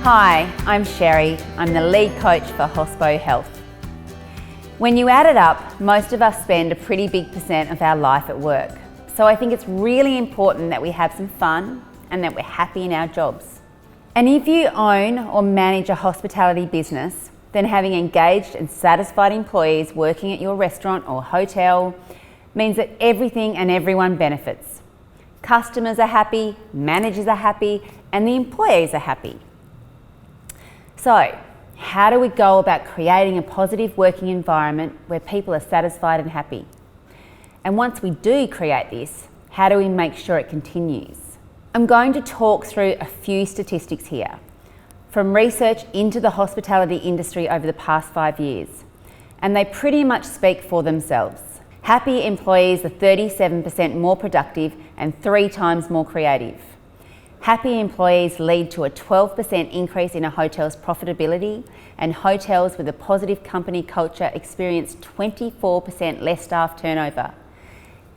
Hi, I'm Sherri. I'm the lead coach for HOSPO Health. When you add it up, most of us spend a pretty big % of our life at work. So I think it's really important that we have some fun and that we're happy in our jobs. And if you own or manage a hospitality business, then having engaged and satisfied employees working at your restaurant or hotel means that everything and everyone benefits. Customers are happy, managers are happy, and the employees are happy. So, how do we go about creating a positive working environment where people are satisfied and happy? And once we do create this, how do we make sure it continues? I'm going to talk through a few statistics here, from research into the hospitality industry over the past 5 years, and they pretty much speak for themselves. Happy employees are 37% more productive and 3 times more creative. Happy employees lead to a 12% increase in a hotel's profitability, and hotels with a positive company culture experience 24% less staff turnover.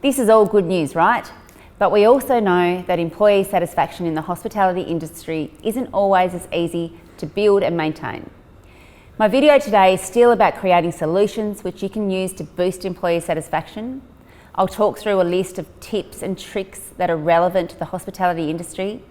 This is all good news, right? But we also know that employee satisfaction in the hospitality industry isn't always as easy to build and maintain. My video today is still about creating solutions which you can use to boost employee satisfaction. I'll talk through a list of tips and tricks that are relevant to the hospitality industry,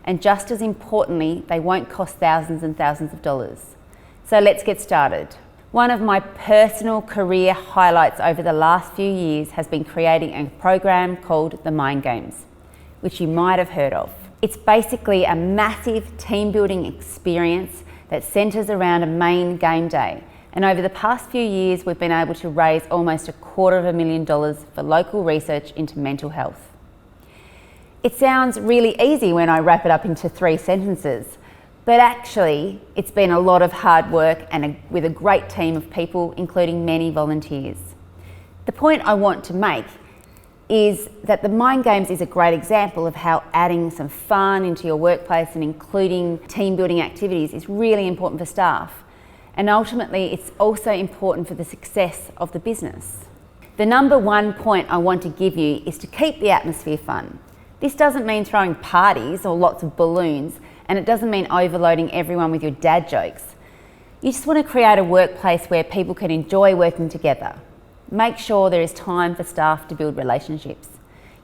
and just as importantly, they won't cost thousands and thousands of dollars. So let's get started. One of my personal career highlights over the last few years has been creating a program called the Mind Games, which you might have heard of. It's basically a massive team building experience that centres around a main game day. And over the past few years, we've been able to raise almost $250,000 for local research into mental health. It sounds really easy when I wrap it up into 3 sentences, but actually it's been a lot of hard work and with a great team of people, including many volunteers. The point I want to make is that the Mind Games is a great example of how adding some fun into your workplace and including team building activities is really important for staff. And ultimately, it's also important for the success of the business. The number one point I want to give you is to keep the atmosphere fun. This doesn't mean throwing parties or lots of balloons, and it doesn't mean overloading everyone with your dad jokes. You just want to create a workplace where people can enjoy working together. Make sure there is time for staff to build relationships.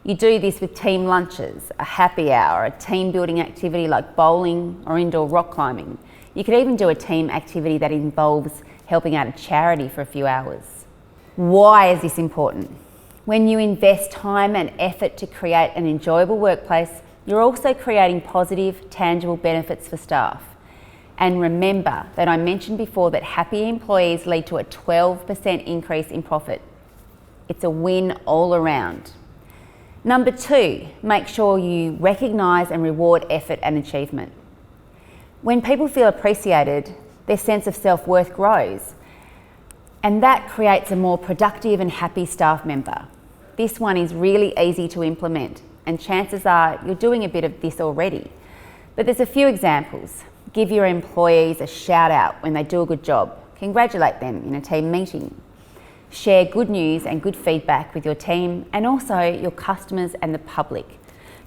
You do this with team lunches, a happy hour, a team building activity like bowling or indoor rock climbing. You could even do a team activity that involves helping out a charity for a few hours. Why is this important? When you invest time and effort to create an enjoyable workplace, you're also creating positive, tangible benefits for staff. And remember that I mentioned before that happy employees lead to a 12% increase in profit. It's a win all around. Number 2, make sure you recognise and reward effort and achievement. When people feel appreciated, their sense of self-worth grows, and that creates a more productive and happy staff member. This one is really easy to implement, and chances are you're doing a bit of this already. But there's a few examples. Give your employees a shout out when they do a good job. Congratulate them in a team meeting. Share good news and good feedback with your team and also your customers and the public.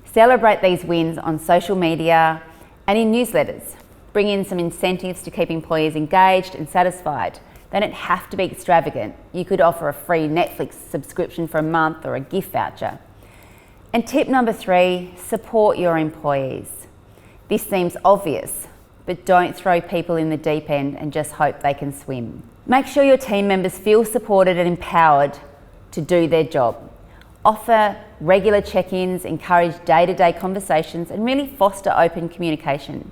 Celebrate these wins on social media and in newsletters. Bring in some incentives to keep employees engaged and satisfied. They don't have to be extravagant. You could offer a free Netflix subscription for a month or a gift voucher. And tip number 3, support your employees. This seems obvious, but don't throw people in the deep end and just hope they can swim. Make sure your team members feel supported and empowered to do their job. Offer regular check-ins, encourage day-to-day conversations, and really foster open communication.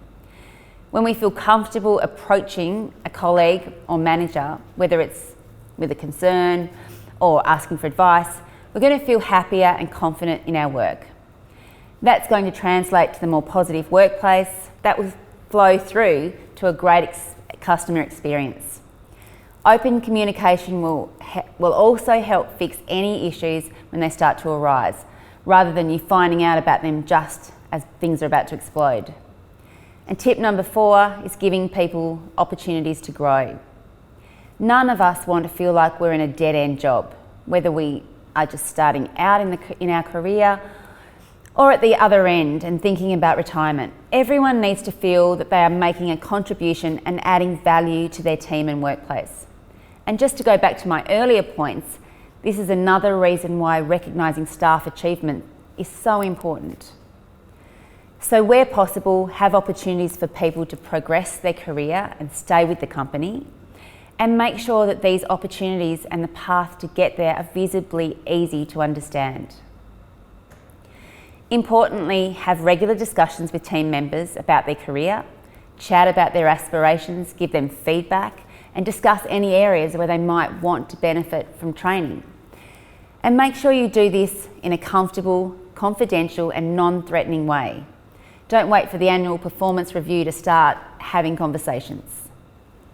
When we feel comfortable approaching a colleague or manager, whether it's with a concern or asking for advice, we're going to feel happier and confident in our work. That's going to translate to the more positive workplace that will flow through to a great customer experience. Open communication will also help fix any issues when they start to arise, rather than you finding out about them just as things are about to explode. And tip number 4 is giving people opportunities to grow. None of us want to feel like we're in a dead-end job, whether we are just starting out in our career Or at the other end and thinking about retirement. Everyone needs to feel that they are making a contribution and adding value to their team and workplace. And just to go back to my earlier points, this is another reason why recognising staff achievement is so important. So where possible, have opportunities for people to progress their career and stay with the company, and make sure that these opportunities and the path to get there are visibly easy to understand. Importantly, have regular discussions with team members about their career, chat about their aspirations, give them feedback, and discuss any areas where they might want to benefit from training. And make sure you do this in a comfortable, confidential, and non-threatening way. Don't wait for the annual performance review to start having conversations.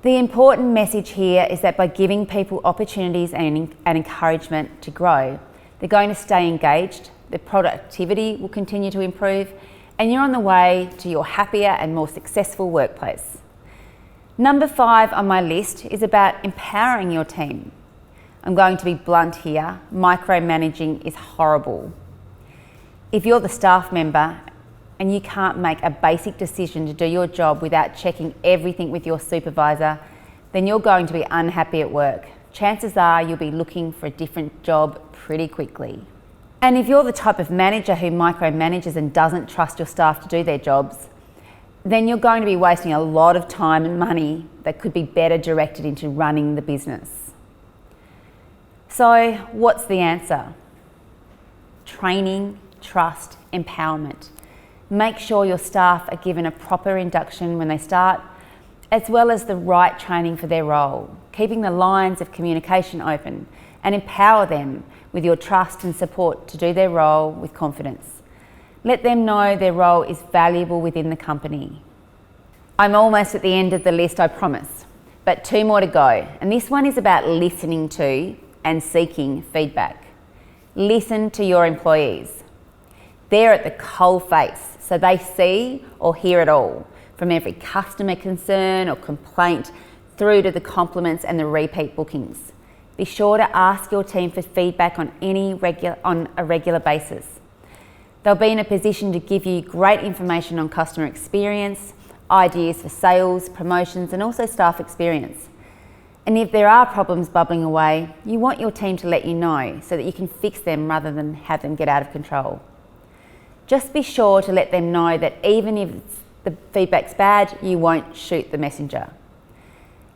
The important message here is that by giving people opportunities and encouragement to grow, they're going to stay engaged, their productivity will continue to improve, and you're on the way to your happier and more successful workplace. Number 5 on my list is about empowering your team. I'm going to be blunt here, micromanaging is horrible. If you're the staff member and you can't make a basic decision to do your job without checking everything with your supervisor, then you're going to be unhappy at work. Chances are you'll be looking for a different job pretty quickly. And if you're the type of manager who micromanages and doesn't trust your staff to do their jobs, then you're going to be wasting a lot of time and money that could be better directed into running the business. So what's the answer? Training, trust, empowerment. Make sure your staff are given a proper induction when they start, as well as the right training for their role, keeping the lines of communication open, and empower them with your trust and support to do their role with confidence. Let them know their role is valuable within the company. I'm almost at the end of the list, I promise, but 2 more to go. And this one is about listening to and seeking feedback. Listen to your employees. They're at the coal face, so they see or hear it all, from every customer concern or complaint through to the compliments and the repeat bookings. Be sure to ask your team for feedback on a regular basis. They'll be in a position to give you great information on customer experience, ideas for sales, promotions, and also staff experience. And if there are problems bubbling away, you want your team to let you know so that you can fix them rather than have them get out of control. Just be sure to let them know that even if the feedback's bad, you won't shoot the messenger.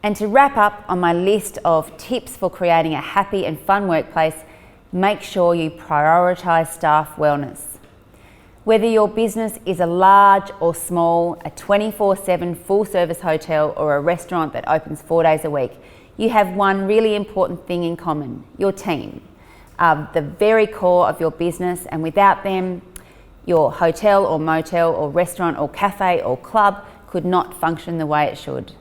And to wrap up on my list of tips for creating a happy and fun workplace, make sure you prioritise staff wellness. Whether your business is a large or small, a 24/7 full-service hotel or a restaurant that opens 4 days a week, you have one really important thing in common: your team are the very core of your business, and without them, your hotel or motel or restaurant or cafe or club could not function the way it should.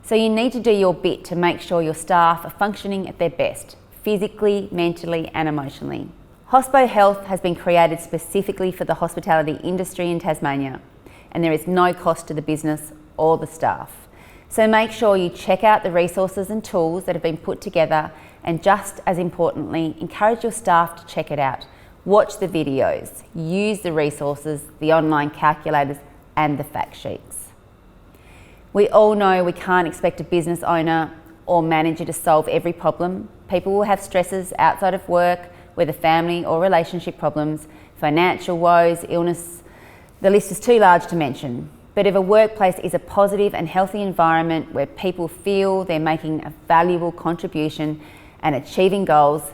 So you need to do your bit to make sure your staff are functioning at their best, physically, mentally, and emotionally. HOSPO Health has been created specifically for the hospitality industry in Tasmania, and there is no cost to the business or the staff. So make sure you check out the resources and tools that have been put together, and just as importantly, encourage your staff to check it out. Watch the videos, use the resources, the online calculators, and the fact sheets. We all know we can't expect a business owner or manager to solve every problem. People will have stresses outside of work, whether family or relationship problems, financial woes, illness. The list is too large to mention. But if a workplace is a positive and healthy environment where people feel they're making a valuable contribution and achieving goals,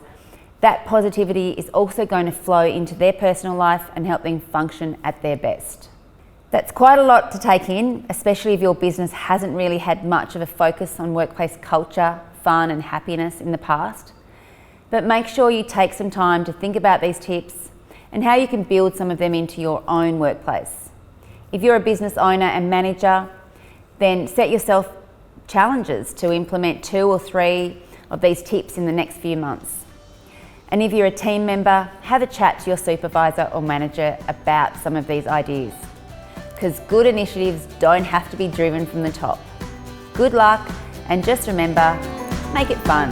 that positivity is also going to flow into their personal life and help them function at their best. That's quite a lot to take in, especially if your business hasn't really had much of a focus on workplace culture, fun and happiness in the past. But make sure you take some time to think about these tips and how you can build some of them into your own workplace. If you're a business owner and manager, then set yourself challenges to implement 2 or 3 of these tips in the next few months. And if you're a team member, have a chat to your supervisor or manager about some of these ideas, because good initiatives don't have to be driven from the top. Good luck, and just remember, make it fun.